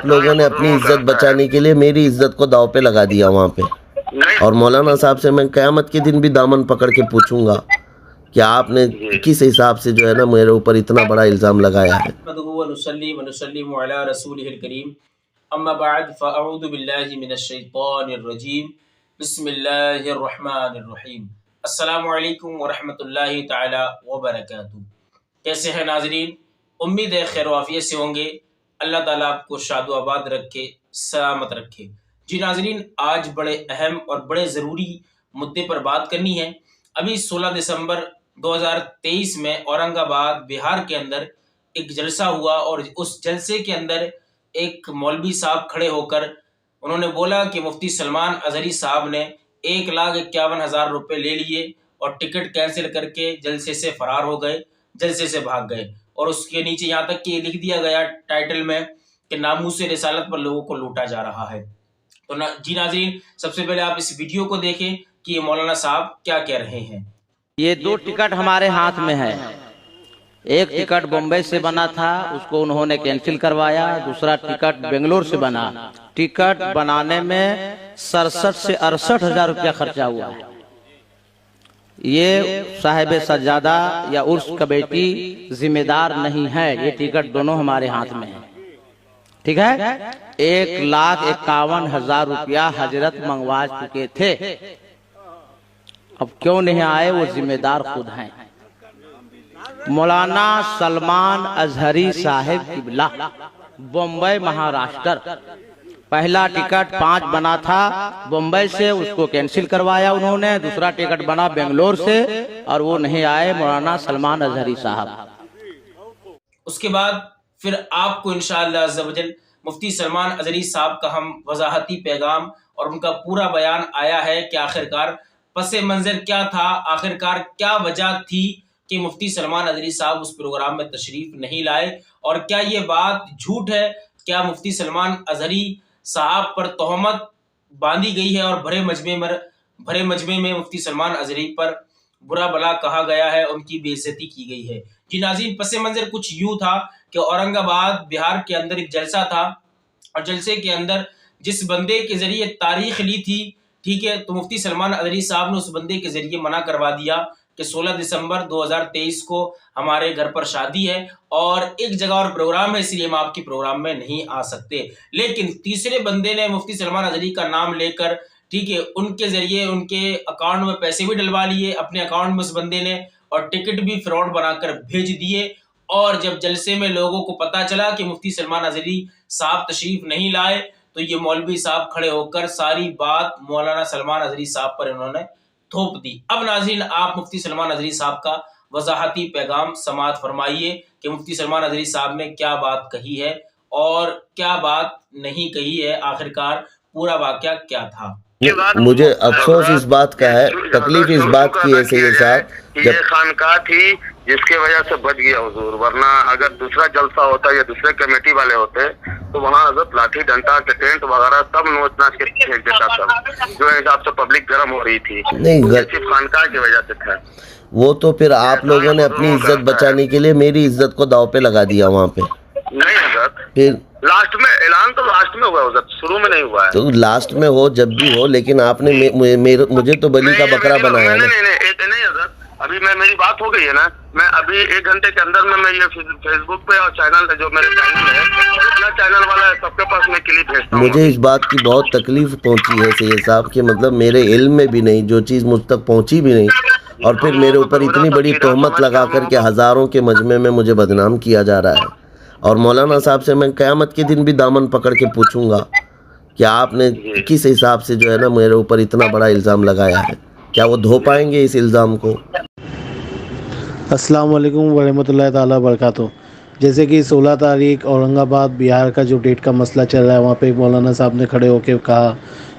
आप लोगों ने अपनी इज्जत बचाने के लिए मेरी इज्जत को दांव पे लगा दिया वहाँ पे। और मौलाना साहब से मैं क़यामत के दिन भी दामन पकड़ के पूछूंगा कि आपने किस हिसाब से जो है ना मेरे ऊपर इतना बड़ा इल्ज़ाम लगाया है। अम्मा बाद फ़अऊज़ु बिल्लाहि मिनश्शैतानिर्रजीम बिस्मिल्लाहिर्रहमानिर्रहीम अस्सलामु अलैकुम वरहमतुल्लाहि ताला वबरकातुहू। कैसे हैं नाज़रीन, उम्मीद है खैर वाफ़ियत से होंगे। अल्लाह ताला आपको शादो आबाद रखे, सलामत रखे। जी नाज़रीन, आज बड़े अहम और बड़े ज़रूरी मुद्दे पर बात करनी है। अभी 16 दिसंबर 2023 में औरंगाबाद बिहार के अंदर एक जलसा हुआ और उस जलसे के अंदर एक मौलवी साहब खड़े होकर उन्होंने बोला कि मुफ्ती सलमान अज़हरी साहब ने 1,51,000 रुपये ले लिए और टिकट कैंसिल करके जलसे से फरार हो गए, जलसे से भाग गए। और उसके नीचे यहाँ तक कि लिख दिया गया टाइटल में कि नामूसे रिसालत पर लोगों को लूटा जा रहा है। तो जी नाज़रीन, सबसे पहले आप इस वीडियो को देखें कि ये मौलाना साहब क्या कह रहे हैं। ये 2 टिकट हमारे हाथ में है। एक टिकट बम्बई से बना था, उसको उन्होंने कैंसिल करवाया। दूसरा टिकट बेंगलोर से बना। टिकट बनाने में 67 से 68 हजार रुपया खर्चा हुआ है। ये साहिब सज्जादा या उर्स कमेटी जिम्मेदार नहीं है। ये टिकट दोनों हमारे हाथ में है, ठीक है। 1,51,000 रुपया हजरत मंगवा चुके थे। अब क्यों नहीं आए, वो जिम्मेदार खुद हैं। मौलाना सलमान अजहरी साहिब किबला, बम्बई महाराष्ट्र। पहला टिकट 5 बना था बम्बई से, उसको कैंसिल करवाया उन्होंने। दूसरा टिकट बना बेंगलोर से और वो नहीं आए मौलाना सलमान अजहरी साहब। उसके बाद फिर आपको इंशाअल्लाह अज़्ज़ वजल मुफ्ती सलमान अजहरी साहब का हम वजाहती पैगाम और उनका पूरा बयान आया है कि आखिरकार पस मंज़र क्या था, आखिरकार क्या वजह थी कि मुफ्ती सलमान अजहरी साहब उस प्रोग्राम में तशरीफ नहीं लाए, और क्या ये बात झूठ है। क्या मुफ्ती सलमान अजहरी साहब पर तोहमत बांधी गई है और भरे मजमे में मुफ्ती सलमान अजहरी पर बुरा भला कहा गया है, उनकी बेइज्जती की गई है। जी नाज़रीन, पस मंज़र कुछ यूँ था कि औरंगाबाद बिहार के अंदर एक जलसा था और जलसे के अंदर जिस बंदे के जरिए तारीख ली थी, ठीक है, तो मुफ्ती सलमान अजहरी साहब ने उस बंदे के जरिए मना करवा दिया कि 16 दिसंबर 2023 को हमारे घर पर शादी है और एक जगह और प्रोग्राम है, इसलिए हम आपके प्रोग्राम में नहीं आ सकते। लेकिन तीसरे बंदे ने मुफ्ती सलमान अजहरी का नाम लेकर, ठीक है, उनके जरिए उनके अकाउंट में पैसे भी डलवा लिए अपने अकाउंट में उस बंदे ने, और टिकट भी फ्रॉड बनाकर भेज दिए। और जब जलसे में लोगों को पता चला कि मुफ्ती सलमान अजहरी साहब तशरीफ नहीं लाए, तो ये मौलवी साहब खड़े होकर सारी बात मौलाना सलमान अजहरी साहब पर इन्होंने थोप दी। अब नाज़रीन, आप मुफ्ती सलमान अजहरी साहब का वजाहती पैगाम समाअत फरमाइए कि मुफ्ती सलमान अजहरी साहब ने क्या बात कही है और क्या बात नहीं कही है, आखिरकार पूरा वाकया क्या था। मुझे अफसोस इस बात का है, तकलीफ इस बात की है सैयद साहब, ये खानका थी जिसके वजह से बच गया हुजूर, वरना अगर दूसरा जलसा होता या दूसरे कमेटी वाले होते तो वहाँ हजरत लाठी डंडा टेंट वगैरह सब नोच नाच के फेंक देता था, जो हिसाब से पब्लिक गर्म हो रही थी। नहीं, सिर्फ खानका की वजह से था वो। तो फिर आप लोगों ने अपनी इज्जत बचाने के लिए मेरी इज्जत को दांव पे लगा दिया वहाँ पे। नहीं हजरत, फिर लास्ट में ऐलान तो लास्ट में हुआ हजरत, शुरू में नहीं हुआ है। तो लास्ट में हो जब भी हो, लेकिन आपने मुझे तो बलि का बकरा बनाया ना। नहीं हजरत, अभी मेरी बात हो गई है ना, मैं अभी 1 घंटे के अंदर में मैं ये फेसबुक पे और चैनल जो मेरे चैनल है, जितना चैनल वाला है सबके पास मैं क्लिप भेजता हूं। मुझे इस बात की बहुत तकलीफ पहुंची है सैयद साहब कि मतलब मेरे इल्म में भी नहीं, जो चीज़ मुझ तक पहुंची भी नहीं, और फिर मेरे ऊपर इतनी बड़ी तोहमत लगा करके हज़ारों के मजमे में मुझे बदनाम किया जा रहा है। और मौलाना साहब से मैं क़यामत के दिन भी दामन पकड़ के पूछूंगा कि आपने किस हिसाब से जो है ना मेरे ऊपर इतना बड़ा इल्ज़ाम लगाया है। क्या वो धो पाएंगे इस इल्ज़ाम को? अस्सलाम वालेकुम वरहमतुल्लाहि ताला बरकातुहू। जैसे कि 16 तारीख औरंगाबाद बिहार का जो डेट का मसला चल रहा है, वहाँ पे मौलाना साहब ने खड़े होकर कहा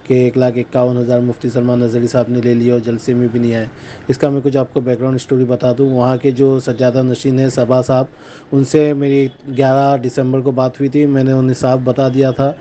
कि 1,51,000 मुफ्ती सलमान अजहरी साहब ने ले लिया और जलसे में भी नहीं आए। इसका मैं कुछ आपको बैकग्राउंड स्टोरी बता दूं। वहाँ के जो सज्जादा नशीन है सबा साहब, उनसे मेरी 11 दिसंबर को बात हुई थी। मैंने उन्हें साफ बता दिया था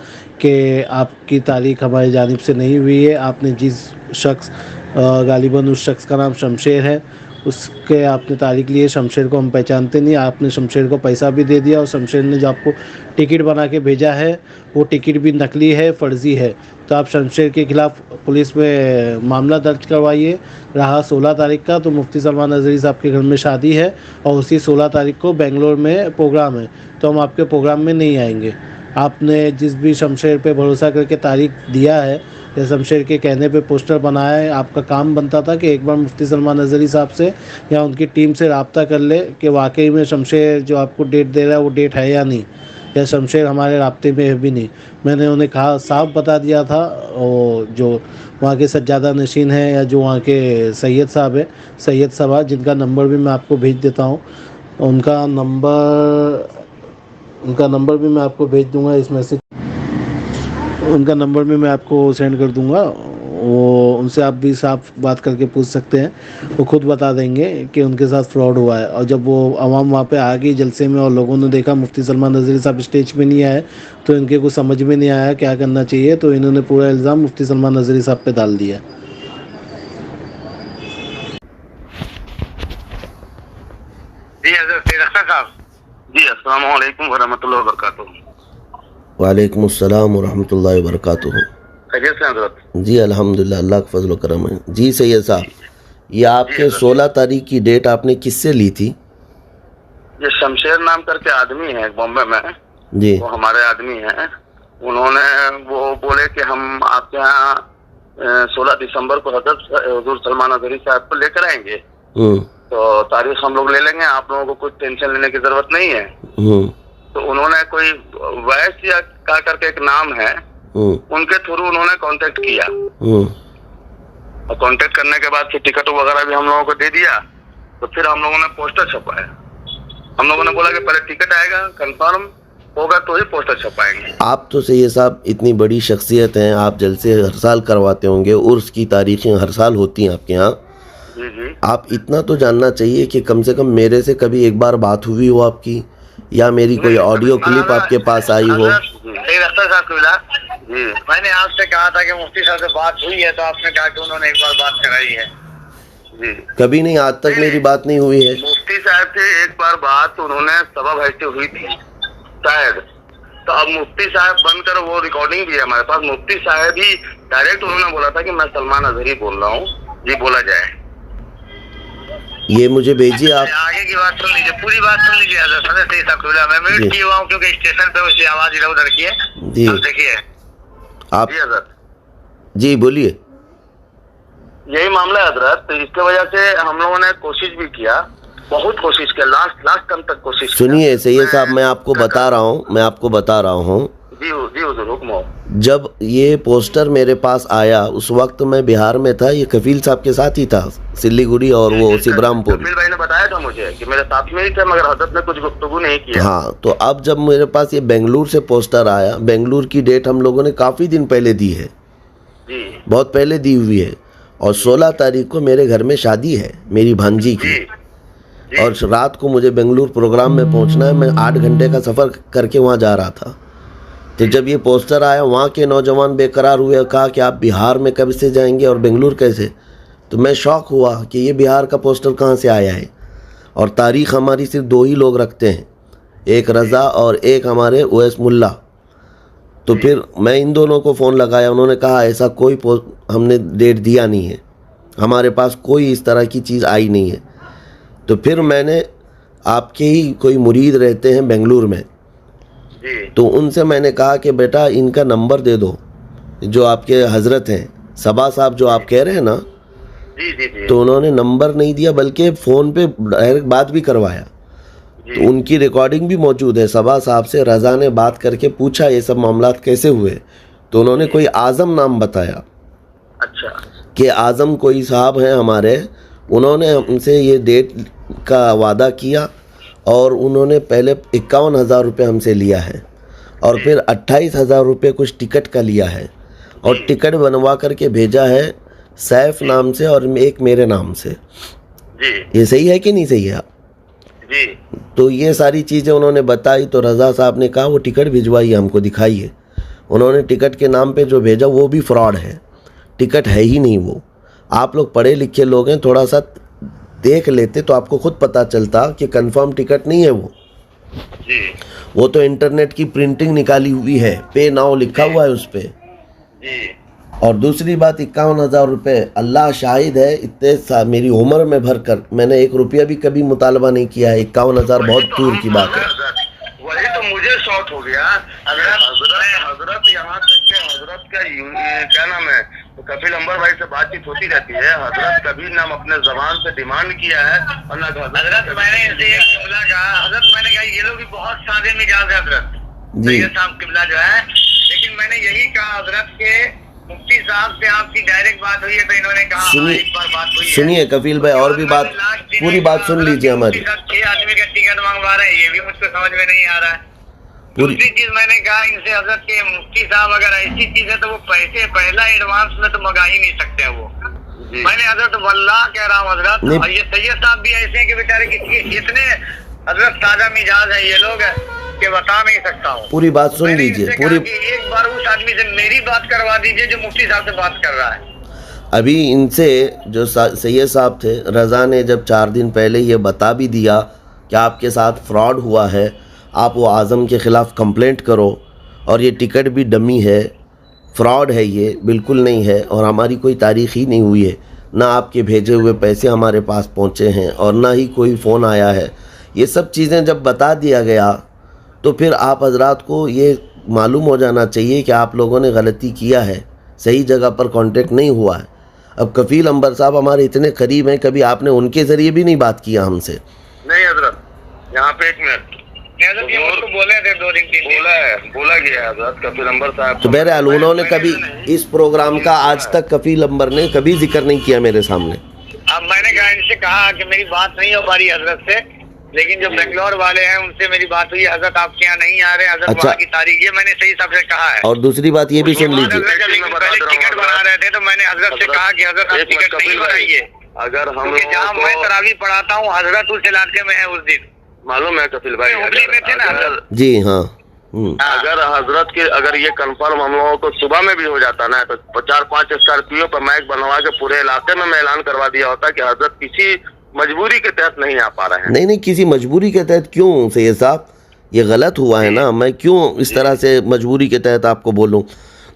कि आपकी तारीख हमारी जानिब से नहीं हुई है। आपने जिस शख्स, गालिबन उस शख्स का नाम शमशेर है, उसके आपने तारीख लिए। शमशेर को हम पहचानते नहीं, आपने शमशेर को पैसा भी दे दिया और शमशेर ने जो आपको टिकट बना के भेजा है वो टिकट भी नकली है, फ़र्ज़ी है। तो आप शमशेर के ख़िलाफ़ पुलिस में मामला दर्ज करवाइए। रहा 16 तारीख का, तो मुफ्ती सलमान नज़री साहब के घर में शादी है और उसी 16 तारीख को बेंगलोर में प्रोग्राम है, तो हम आपके प्रोग्राम में नहीं आएंगे। आपने जिस भी शमशेर पे भरोसा करके तारीख दिया है या शमशेर के कहने पे पोस्टर बनाया है, आपका काम बनता था कि एक बार मुफ्ती सलमान नज़री साहब से या उनकी टीम से रब्ता कर ले कि वाकई में शमशेर जो आपको डेट दे रहा है वो डेट है या नहीं, या शमशेर हमारे राब्ते में है भी नहीं। मैंने उन्हें कहा, साफ बता दिया था। और जो वहाँ के सज्जादा नशीन हैं या जो वहाँ के सैयद साहब है, सैयद साहब, जिनका नंबर भी मैं आपको भेज देता हूँ, उनका नंबर भी मैं आपको भेज दूंगा इस मैसेज, उनका नंबर भी मैं आपको सेंड कर दूंगा। वो उनसे आप भी साफ बात करके पूछ सकते हैं, वो खुद बता देंगे कि उनके साथ फ्रॉड हुआ है। और जब वो आवाम वहाँ पे आ गई जलसे में और लोगों ने देखा मुफ्ती सलमान नज़री साहब स्टेज पे नहीं आए, तो इनके कुछ समझ में नहीं आया क्या करना चाहिए, तो इन्होंने पूरा इल्ज़ाम मुफ्ती सलमान नज़री साहब पे डाल दिया। जी अस्सलाम वालेकुम वरहमतुल्लाहि वबरकातुहू। वालेकुम अस्सलाम वरहमतुल्लाहि वबरकातुहू। खैरियत से हज़रत? जी अल्हम्दुलिल्लाह, अल्लाह का फजल व करम है। जी सैयद साहब, ये आपके 16 तारीख की डेट आपने किससे ली थी? ये शमशेर नाम करके आदमी है बॉम्बे में जी, वो हमारे आदमी हैं। उन्होंने वो बोले कि हम आपके यहाँ 16 दिसंबर को हज़रत हुज़ूर सलमान नज़री साहब को लेकर आएंगे, तो तारीख हम लोग ले लेंगे, आप लोगों को कुछ टेंशन लेने की जरूरत नहीं है। तो उन्होंने कोई वैस या का करके एक नाम है, उनके थ्रू उन्होंने कांटेक्ट किया और कांटेक्ट करने के बाद फिर टिकट वगैरह भी हम लोगों को दे दिया। तो फिर हम लोगों ने पोस्टर छपाया। हम लोगों ने बोला कि पहले टिकट आएगा, कंफर्म होगा तो ही पोस्टर छपाएंगे। आप तो सैयद साहब इतनी बड़ी शख्सियत हैं, आप जलसे हर साल करवाते होंगे, उर्स की तारीखें हर साल होती हैं आपके यहाँ। जी जी। आप इतना तो जानना चाहिए कि कम से कम मेरे से कभी एक बार बात हुई हो आपकी, या मेरी कोई ऑडियो क्लिप आपके पास आई हो? जी, मैंने आपसे कहा था कि मुफ्ती साहब से बात हुई है, तो आपने कहा कि उन्होंने एक बार बात कराई है। जी, कभी नहीं, आज तक मेरी बात नहीं हुई है। मुफ्ती साहब से एक बार बात उन्होंने सबब ऐसे हुई थी शायद, तो अब मुफ्ती साहब बनकर वो रिकॉर्डिंग भी है हमारे पास। मुफ्ती साहब ही डायरेक्ट उन्होंने बोला था कि मैं सलमान अजहरी बोल रहा हूँ, जी बोला जाए। ये मुझे भेजिए आप। आगे की बात सुन लीजिए, पूरी बात सुन लीजिए। मैं म्यूट किया हुआ हूँ क्योंकि स्टेशन पे उसकी आवाज इधर उधर की है। जी देखिए आप। जी हजरत, जी बोलिए। यही मामला है हजरत। तो इसके वजह से हम लोगों ने कोशिश भी किया, बहुत कोशिश किया, लास्ट टर्म तक कोशिश। सुनिए सैयद साहब, मैं आपको बता रहा हूँ जी हुजूर, हुक्म हो। जब ये पोस्टर मेरे पास आया उस वक्त मैं बिहार में था, ये कफील साहब के साथ ही था, सिल्लीगुड़ी और वो सिबरामपुर। कफील भाई ने बताया था मुझे कि मेरे साथ में ही थे, मगर हजरत ने कुछ गुफ्तगू नहीं किया। हाँ, तो अब जब मेरे पास ये बेंगलुरु से पोस्टर आया, बेंगलुरु की डेट हम लोगों ने काफ़ी दिन पहले दी है, जी बहुत पहले दी हुई है, और 16 तारीख को मेरे घर में शादी है मेरी भांजी की, और रात को मुझे बेंगलुरु प्रोग्राम में पहुंचना है। मैं 8 घंटे का सफ़र करके वहाँ जा रहा था। तो जब ये पोस्टर आया, वहाँ के नौजवान बेकरार हुए, कहा कि आप बिहार में कब से जाएंगे और बेंगलुरु कैसे? तो मैं शौक हुआ कि ये बिहार का पोस्टर कहाँ से आया है। और तारीख़ हमारी सिर्फ 2 ही लोग रखते हैं, एक रज़ा और एक हमारे ओएस मुल्ला। तो फिर मैं इन दोनों को फ़ोन लगाया, उन्होंने कहा ऐसा कोई हमने डेट दिया नहीं है, हमारे पास कोई इस तरह की चीज़ आई नहीं है। तो फिर मैंने, आपके ही कोई मुरीद रहते हैं बेंगलुरु में, तो उनसे मैंने कहा कि बेटा इनका नंबर दे दो, जो आपके हजरत हैं सबा साहब जो आप कह रहे हैं ना। जी। तो उन्होंने नंबर नहीं दिया, बल्कि फ़ोन पे डायरेक्ट बात भी करवाया। तो उनकी रिकॉर्डिंग भी मौजूद है। सबा साहब से रज़ा ने बात करके पूछा ये सब मामलात कैसे हुए, तो उन्होंने कोई आज़म नाम बताया। अच्छा। कि आज़म कोई साहब हैं हमारे, उन्होंने हमसे ये डेट का वादा किया, और उन्होंने पहले 51,000 रुपये हमसे लिया है, और फिर 28,000 रुपये कुछ टिकट का लिया है, और टिकट बनवा करके भेजा है सैफ नाम से और एक मेरे नाम से। जी। ये सही है कि नहीं सही है आप? जी। तो ये सारी चीज़ें उन्होंने बताई। तो रज़ा साहब ने कहा वो टिकट भिजवाइए, हमको दिखाइए। उन्होंने टिकट के नाम पे जो भेजा वो भी फ्रॉड है, टिकट है ही नहीं वो। आप लोग पढ़े लिखे लोग हैं, थोड़ा सा देख लेते तो आपको खुद पता चलता कि कंफर्म टिकट नहीं है जी वो तो इंटरनेट की प्रिंटिंग निकाली हुई है, पे नाउ लिखा हुआ है उस पे। जी और दूसरी बात 51,000 रुपये, अल्लाह शाहिद है, मेरी उम्र में भर कर मैंने 1 रुपया भी कभी मुतालबा नहीं किया है। 51,000 बहुत दूर की बात है। वही तो मुझे शॉक हो गया। अगर हजरत यहाँ तक के हजरत का क्या नाम है, तो कपिल अंबर भाई से बातचीत होती रहती है, हजरत कभी ना अपने जबान से डिमांड किया है और ना हजरत मैंने इनसे एक जुमला कहा, हजरत मैंने कहा ये लोग भी बहुत सादे मिजाज है हजरत जी साहब किबला जो है, लेकिन मैंने यही कहा हजरत के मुफ्ती साहब से आपकी डायरेक्ट बात हुई है, तो इन्होंने कहा सुनिए एक बार बात हुई है। सुनिए कपिल भाई, और भी बात, पूरी बात सुन लीजिए हमारी। 6 आदमी का टिकट मंगवा रहे हैं, ये भी मुझको समझ में नहीं आ रहा है। दूसरी चीज मैंने कहा इनसे हजरत के मुफ्ती साहब अगर ऐसी चीज है तो वो पैसे पहला एडवांस में तो मंगा ही नहीं सकते वो। मैंने हजरत वल्लाह कह रहा हूँ हजरत, और ये सैयद साहब भी ऐसे हैं कि बेचारे किसी इतने हजरत ताजा मिजाज है ये लोग कि बता नहीं सकता हूँ। पूरी बात सुन लीजिए, पूरी एक बार उस आदमी से मेरी बात करवा दीजिए जो मुफ्ती साहब से बात कर रहा है। अभी इनसे जो सैयद साहब थे, रज़ा ने जब 4 दिन पहले ये बता भी दिया कि आपके साथ फ्रॉड हुआ है, आप वो आज़म के ख़िलाफ़ कंप्लेंट करो, और ये टिकट भी डमी है, फ्रॉड है, ये बिल्कुल नहीं है, और हमारी कोई तारीख़ ही नहीं हुई है, ना आपके भेजे हुए पैसे हमारे पास पहुँचे हैं और ना ही कोई फ़ोन आया है। ये सब चीज़ें जब बता दिया गया तो फिर आप हजरात को ये मालूम हो जाना चाहिए कि आप लोगों ने गलती किया है, सही जगह पर कांटेक्ट नहीं हुआ है। अब कफील अंबर साहब हमारे इतने करीब हैं, कभी आपने उनके ज़रिए भी नहीं बात किया हमसे? नहीं हजरत, यहाँ पे एक मिनट तो बोले थे 2 दिन 3 दिन बोला गया हजरत कफील अंबर साहब। तो बहरहाल उन्होंने कभी इस प्रोग्राम का आज तक कफील अंबर ने कभी जिक्र नहीं किया मेरे सामने। अब मैंने कहा इनसे कहा कि मेरी बात नहीं हो पा रही हजरत से, लेकिन जो बेंगलोर वाले हैं उनसे मेरी बात हुई, हजरत आपके यहाँ नहीं आ रहे हजरत, अच्छा। वहाँ की तारीख ये मैंने सही सबसे कहा है। और दूसरी बात ये भी सुन लीजिए, पहले टिकट बना रहे थे तो मैंने हजरत से कहा कि हजरत आप टिकट नहीं बनाइए, अगर हम जहाँ मैं तरावी पढ़ाता हूँ हजरत उस इलाके में है, उस दिन मालूम है कपिल भाई हुबली में थे ना जी हाँ। अगर हजरत के अगर ये कंफर्म हम लोगों को सुबह में भी हो जाता ना तो 4-5 स्कॉर्पियो पर माइक बनवा के पूरे इलाके में मैं ऐलान करवा दिया होता कि हजरत किसी मजबूरी के तहत नहीं आ पा रहे हैं। नहीं, किसी मजबूरी के तहत क्यों सैयद साहब, ये गलत हुआ है ना, मैं क्यों इस तरह से मजबूरी के तहत आपको बोलूं।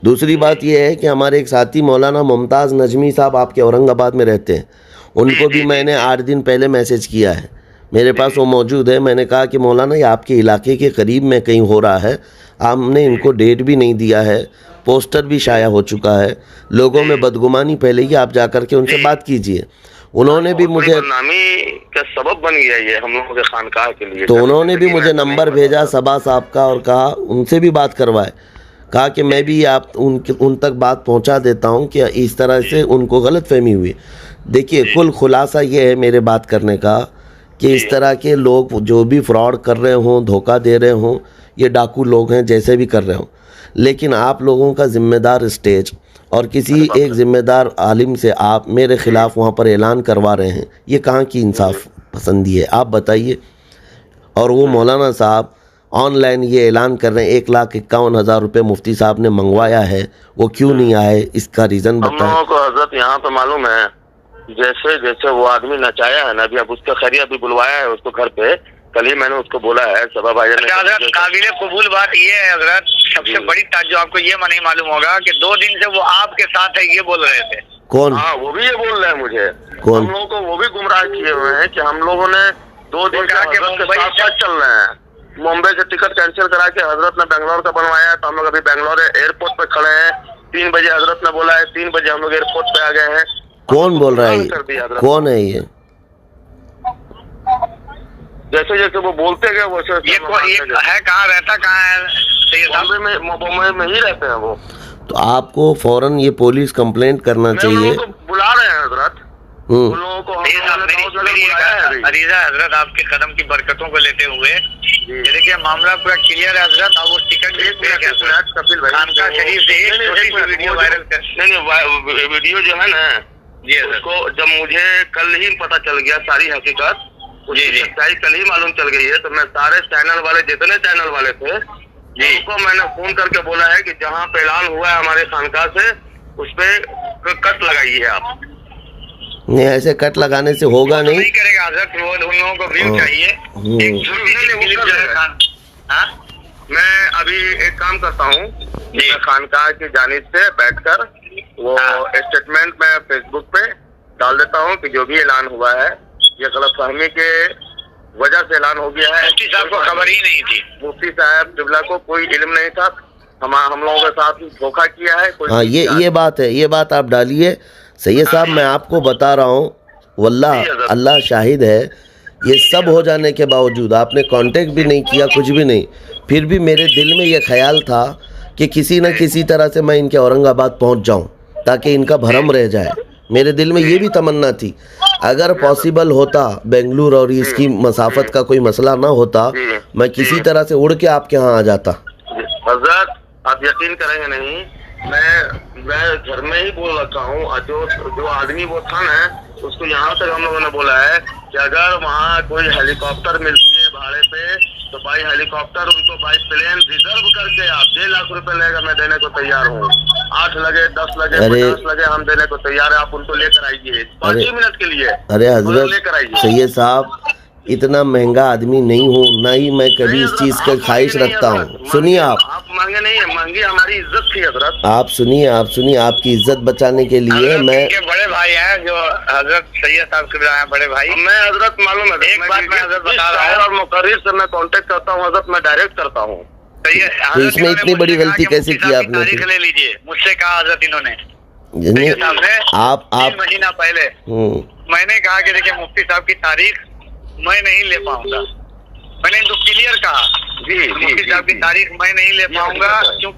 दूसरी बात ये है कि हमारे एक साथी मौलाना मुमताज़ नजमी साहब आपके औरंगाबाद में रहते हैं, उनको भी मैंने 8 दिन पहले मैसेज किया है, मेरे पास वो मौजूद है। मैंने कहा कि मौलाना ये आपके इलाके के करीब में कहीं हो रहा है, आपने इनको डेट भी नहीं दिया है, पोस्टर भी शाया हो चुका है, लोगों में बदगुमानी फैलेगी, आप जाकर के उनसे बात कीजिए। उन्होंने भी मुझे बदनामी का सबब बन गया ये हम लोगों के खानकाह के लिए, तो उन्होंने भी मुझे नंबर भेजा सबा साहब का और कहा उनसे भी बात करवाए, कहा कि मैं भी आप उन तक बात पहुंचा देता हूं कि इस तरह से उनको गलतफहमी हुई। देखिए कुल खुलासा ये है मेरे बात करने का कि इस तरह के लोग जो भी फ्रॉड कर रहे हों, धोखा दे रहे हों, ये डाकू लोग हैं जैसे भी कर रहे हों, लेकिन आप लोगों का ज़िम्मेदार स्टेज और किसी एक ज़िम्मेदार आलिम से आप मेरे ख़िलाफ़ वहाँ पर ऐलान करवा रहे हैं, ये कहाँ की इंसाफ पसंदी है आप बताइए। और वो मौलाना साहब ऑनलाइन ये ऐलान कर रहे हैं 1,51,000 रुपये मुफ्ती साहब ने मंगवाया है, वो क्यों नहीं आए, इसका रीज़न बताएं। हम लोगों को हजरत यहाँ पे मालूम है, जैसे जैसे वो आदमी नचाया है ना, अभी अब उसका खैरिया भी बुलवाया है उसको घर पे, कल ही मैंने उसको बोला है सबा भाई ने। हजरत काबिल कबूल बात ये है हजरत, सबसे बड़ी ताज्जुब आपको ये नहीं मालूम होगा कि 2 दिन से वो आपके साथ है ये बोल रहे थे। कौन? हाँ वो भी ये बोल रहे हैं मुझे, कौन? हम लोगों को वो भी गुमराह किए हुए हैं कि हम लोगों ने 2 दिन से हजरत के साथ चल रहे हैं। मुंबई से टिकट कैंसिल करा के हजरत ने बेंगलोर का बनवाया है, तो हम लोग अभी बेंगलोर एयरपोर्ट पे खड़े हैं। 3 बजे हजरत ने बोला है, 3 बजे हम लोग एयरपोर्ट पे आ गए हैं। कौन बोल रहा है, कौन है ये? जैसे जैसे वो बोलते गए वैसे ये है, कहाँ रहता कहाँ है, मुंबई में ही रहते हैं वो। तो आपको फौरन ये पुलिस कंप्लेंट करना चाहिए। बुला रहे हैं हजरत, उन लोगों को अरीजा हजरत आपके कदम की बरकतों को लेते हुए ये देखिए मामला पूरा क्लियर है हजरत। अब वो टिकट कपिल भाई खानका शरीफ से एक वीडियो वायरल कर, नहीं वीडियो जो है ना जी, उसको जब मुझे कल ही पता चल गया सारी हकीकत, उसकी सच्चाई कल ही मालूम चल गई है, तो मैं सारे चैनल वाले जितने चैनल वाले थे उनको मैंने फोन करके बोला है कि जहाँ पे ऐलान हुआ है हमारे खानका से उस पे कट लगाइए आप। नहीं, ऐसे कट लगाने से होगा नहीं। नहीं करेगा हजरत, वो उन लोगों को व्यू चाहिए। एक छोटी सी क्लिप जो है खान, हाँ? मैं अभी एक काम करता हूँ, मैं खानकाह की जानिब से बैठकर वो स्टेटमेंट मैं फेसबुक पे डाल देता हूँ कि जो भी ऐलान हुआ है ये गलतफहमी के वजह से ऐलान हो गया है। मुफ्ती साहब को खबर ही नहीं थी, मुफ्ती साहब किबला को कोई इल्म नहीं था, हम लोगों के साथ धोखा किया है। हाँ, ये बात है, ये बात आप डालिए। सैयद साहब, मैं आपको बता रहा हूँ, वल्लाह अल्लाह शाहिद है, ये सब हो जाने के बावजूद आपने कांटेक्ट भी नहीं किया, कुछ भी नहीं, फिर भी मेरे दिल में ये ख्याल था कि किसी न किसी तरह से मैं इनके औरंगाबाद पहुंच जाऊं ताकि इनका भरम रह जाए। मेरे दिल में ये भी तमन्ना थी, अगर पॉसिबल होता बेंगलुरु और इसकी मसाफत का कोई मसला ना होता, मैं किसी तरह से उड़ के आपके यहाँ आ जाता। हज़रत, आप यकीन करेंगे नहीं, मैं घर में ही बोल रखा हूँ, जो आदमी वो था ना, उसको यहाँ तक हम लोगों ने बोला है कि अगर वहाँ कोई हेलीकॉप्टर मिलती है भाड़े पे तो बाई हेलीकॉप्टर उनको बाई प्लेन रिजर्व करके आप 1.5 लाख रुपए लेगा, मैं देने को तैयार हूँ। 8 लगे, 10 लगे, 50 लगे, हम देने को तैयार है, आप उनको लेकर आइए 5 ही मिनट के लिए। अरे हजरत सैयद साहब, इतना महंगा आदमी नहीं हूँ, ना ही मैं कभी इस चीज का ख्वाहिश रखता हूँ। सुनिए, आप महंगे नहीं है, महंगी हमारी इज्जत थी हजरत। आप सुनिए, आपकी इज्जत बचाने के लिए मैं बड़े भाई हैं जो हजरत सैयद साहब के हैं, बड़े भाई। मैं हजरत मालूम है, एक बात मैं हजरत बता रहा हूँ, और मुकर्रिर से मैं कांटेक्ट करता हूँ हजरत, मैं डायरेक्ट करता हूँ। तो इसमें इतनी बड़ी गलती कैसे की आपने? तारीख ले लीजिए, मुझसे कहा हजरत इन्होंने, आप 3 महीना पहले मैंने कहा कि देखिए मुफ्ती साहब की तारीख मैं नहीं ले पाऊंगा, मैंने इनको क्लियर कहा मुफ्ती साहब की तारीख मैं नहीं ले पाऊंगा, क्यों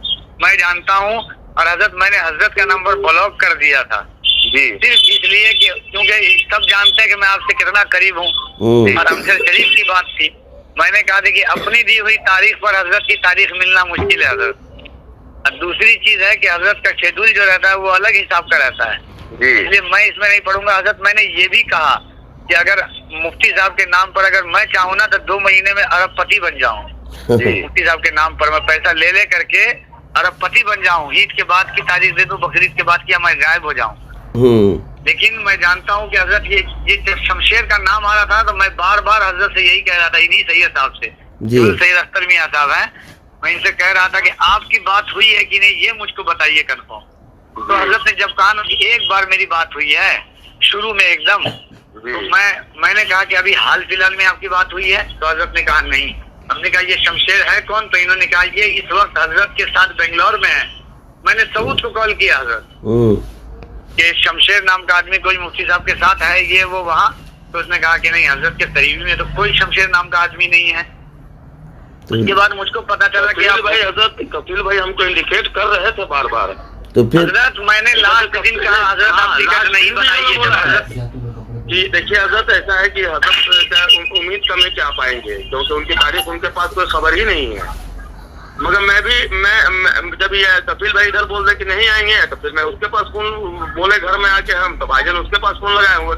मैं जानता हूँ। और हजरत, मैंने हजरत का नंबर ब्लॉक कर दिया था सिर्फ इसलिए कि क्योंकि सब जानते हैं कि मैं आपसे कितना करीब हूँ और हमसे शरीफ की बात थी। मैंने कहा थी कि अपनी दी हुई तारीख पर हजरत की तारीख मिलना मुश्किल है हजरत। और दूसरी चीज है कि हजरत का शेड्यूल जो रहता है वो अलग हिसाब का रहता है, इसलिए मैं इसमें नहीं पढ़ूंगा। हजरत, मैंने ये भी कहा कि अगर मुफ्ती साहब के नाम पर अगर मैं चाहूँ ना तो 2 महीने में अरबपति बन जाऊँ। मुफ्ती साहब के नाम पर मैं पैसा ले करके अरबपति बन जाऊँ, ईद के बाद की तारीख दे दूँ, बकरीद के बाद की मैं गायब हो जाऊँ। लेकिन मैं जानता हूँ कि हजरत ये जब शमशेर का नाम आ रहा था तो मैं बार बार हजरत से यही कह रहा था, इन्हीं सैयद साहब से, सैयद अख्तर मियां साहब हैं, मैं इनसे कह रहा था कि आपकी बात हुई है कि नहीं ये मुझको बताइए कन्फर्म। तो हजरत ने जब कहा ना कि एक बार मेरी बात हुई है शुरू में एकदम, तो मैंने कहा कि अभी हाल फिलहाल में आपकी बात हुई है, तो हजरत ने कहा नहीं। हमने कहा ये शमशेर है कौन, तो इन्होंने कहा ये इस वक्त हजरत के साथ बेंगलोर में है। मैंने सऊद को कॉल किया हजरत कि शमशेर नाम का आदमी कोई मुफ्ती साहब के साथ है, ये वो वहाँ, तो उसने कहा कि नहीं हजरत के करीबी में तो कोई शमशेर नाम का आदमी नहीं है। उसके बाद मुझको पता चला कि भाई हजरत कपिल भाई हमको इंडिकेट कर रहे थे बार बार, तो फिर हजरत मैंने लास्ट दिन कहा हजरत आप टिकट नहीं बनाइए कि देखिए हजरत ऐसा है कि हजरत उम्मीद करने क्या पाएंगे, क्योंकि उनकी तारीख उनके पास कोई खबर ही नहीं है। मगर मैं जब ये कपिल भाई इधर बोल रहे कि नहीं आएंगे, तो फिर मैं उसके पास फोन बोले घर में आके, हम तो भाईजान उसके पास फोन लगाए, वो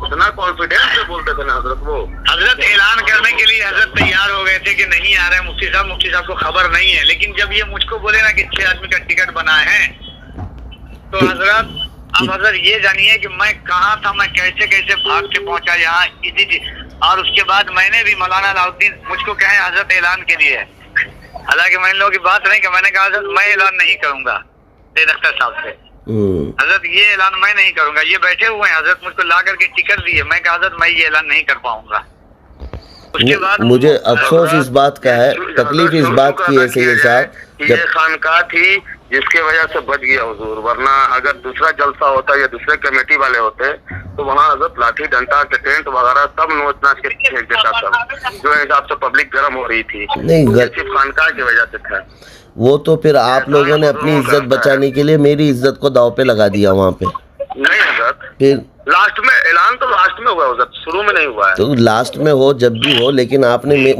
उतना कॉन्फिडेंस से बोलते थे ना हजरत। वो हजरत ऐलान करने के लिए हजरत तैयार हो गए थे कि नहीं आ रहे मुफ्ती साहब को खबर नहीं है। लेकिन जब ये मुझको बोले ना कि 6 आदमी का टिकट बनाए हैं, तो हजरत अब हजरत ये जानिए कि मैं कहाँ था, मैं कैसे कैसे भाग के पहुंचा यहाँ इसी। और उसके बाद मैंने भी मौलाना अलाउद्दीन मुझको कहे हजरत ऐलान के लिए, हालांकि मैं इन लोगों की बात नहीं, कि मैंने कहा हजरत मैं ऐलान नहीं करूंगा सैयद अख्तर साहब से, हजरत ये ऐलान मैं नहीं करूंगा। ये बैठे हुए हैं हजरत, मुझको ला करके टिकट दिए, मैं कहा हजरत मैं ये ऐलान नहीं कर पाऊंगा। उसके बाद मुझे अफसोस इस बात का है, तकलीफ इस बात की है सैयद साहब, ये खानकाह थी जिसके वजह से बच गया हुजूर, वरना अगर दूसरा जलसा होता या दूसरे कमेटी वाले होते तो वहाँ हजरत लाठी डंडा के टेंट वगैरह सब नोच नाच के फेंक देता था, जो हिसाब से पब्लिक गर्म हो रही थी। नहीं, सिर्फ खानकाह की वजह से था वो, तो फिर आप लोगों ने अपनी इज्जत बचाने के लिए मेरी इज्जत को दाव पे लगा दिया वहाँ पे। नहीं हजरत, फिर लास्ट में ऐलान तो लास्ट में हुआ हजरत, शुरू में नहीं हुआ है। तो लास्ट में हो जब भी हो, लेकिन आपने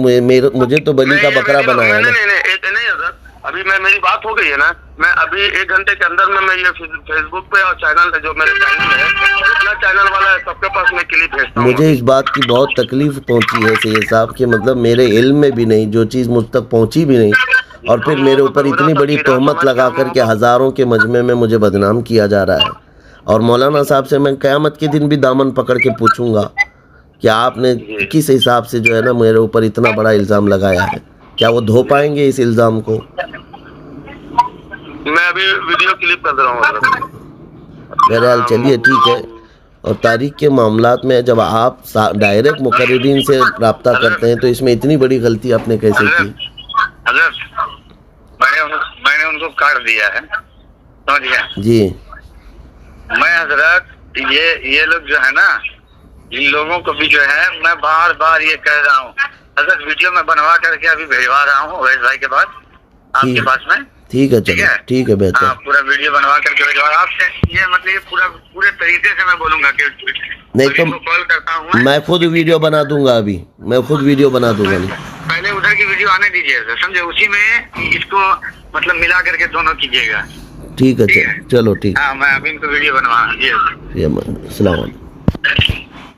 मुझे तो बलि का बकरा बनाया ना। नहीं हजरत, अभी मेरी बात हो गई है ना, मैं अभी 1 घंटे के अंदर में मैं ये फेसबुक पे और चैनल जो मेरे चैनल है, जितना चैनल वाला है सबके पास मैं क्लिप भेजता हूँ। मुझे इस बात की बहुत तकलीफ पहुंची है सैयद साहब कि मतलब मेरे इल्म में भी नहीं, जो चीज़ मुझ तक पहुंची भी नहीं, और फिर मेरे ऊपर इतनी बड़ी तोहमत लगा कर के हज़ारों के मजमे में मुझे बदनाम किया जा रहा है। और मौलाना साहब से मैं क़यामत के दिन भी दामन पकड़ के पूछूंगा कि आपने किस हिसाब से जो है ना मेरे ऊपर इतना बड़ा इल्ज़ाम लगाया है, क्या वो धो पाएंगे इस इल्ज़ाम को? मैं अभी वीडियो क्लिप कर रहा हूँ। बहरहाल चलिए ठीक है। और तारीख के मामलात में जब आप डायरेक्ट मुकर्रिरीन से रब्ता करते हैं तो इसमें इतनी बड़ी गलती आपने कैसे की? मैंने उनको काट दिया है, समझिए जी। मैं हजरत ये लोग जो है ना, इन लोगों को भी जो है मैं बार बार ये कह रहा हूँ हजरत, वीडियो में बनवा करके अभी भेजवा रहा हूँ अवैध भाई के पास, आपके पास में। ठीक है, चलो ठीक है, बेहतर। हाँ, पूरा वीडियो बनवा करके भेजवा आपसे। ये मतलब ये पूरे तरीके से मैं बोलूंगा कि नहीं तो कॉल करता हूँ मैं खुद वीडियो बना दूंगा, अभी मैं खुद वीडियो बना दूंगा। पहले उधर की वीडियो आने दीजिए, समझे, उसी में इसको मतलब मिला करके दोनों कीजिएगा। ठीक है, चलो ठीक। हाँ, मैं अभी इनको वीडियो बनवा। जी, अस्सलाम वालेकुम।